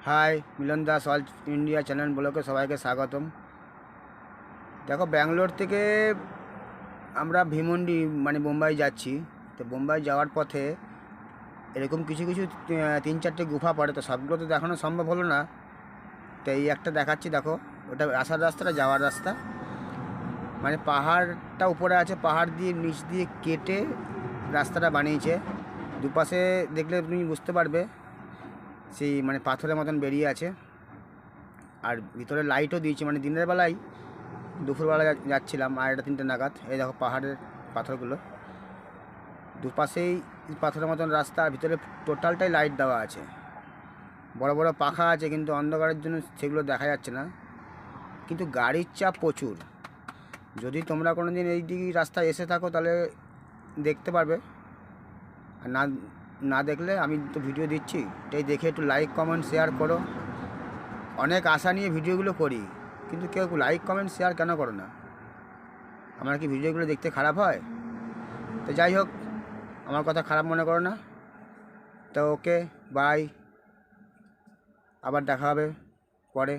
High, মিলন Das all India channel ব্লগে সবাইকে স্বাগতম। দেখো, ব্যাঙ্গালোর থেকে আমরা ভীমন্ডি মানে বোম্বাই যাচ্ছি। তো বোম্বাই যাওয়ার পথে এরকম কিছু কিছু 3-4টে গুফা পড়ে, তো সবগুলো তো দেখানো সম্ভব হলো না। তো এই একটা দেখাচ্ছি, দেখো। ওটা আসার রাস্তাটা, যাওয়ার রাস্তা। মানে পাহাড়টা উপরে আছে, পাহাড় দিয়ে নিচ দিয়ে কেটে রাস্তাটা বানিয়েছে। দুপাশে দেখলে তুমি বুঝতে পারবে সেই মানে পাথরের মতন বেরিয়ে আছে। আর ভিতরে লাইটও দিয়েছে, মানে দিনের বেলায় দুপুরবেলা যাচ্ছিলাম 2:30-3টে নাগাদ। এই দেখো পাহাড়ের পাথরগুলো, দুপাশেই পাথরের মতন রাস্তা, আর ভিতরে টোটালটাই লাইট দেওয়া আছে। বড় বড় পাখা আছে, কিন্তু অন্ধকারের জন্য সেগুলো দেখা যাচ্ছে না। কিন্তু গাড়ির চাপ প্রচুর। যদি তোমরা কোনো দিন এই দিকে রাস্তায় এসে থাকো তাহলে দেখতে পারবে, আর না না দেখলে আমি তো ভিডিও দিচ্ছি, এটাই দেখে একটু লাইক কমেন্ট শেয়ার করো। অনেক আশা নিয়ে ভিডিওগুলো করি, কিন্তু কেউ লাইক কমেন্ট শেয়ার কেন করো না? আমার কি ভিডিওগুলো দেখতে খারাপ হয়? তো যাই হোক, আমার কথা খারাপ মনে করো না। তো ওকে, বাই, আবার দেখা হবে পরে।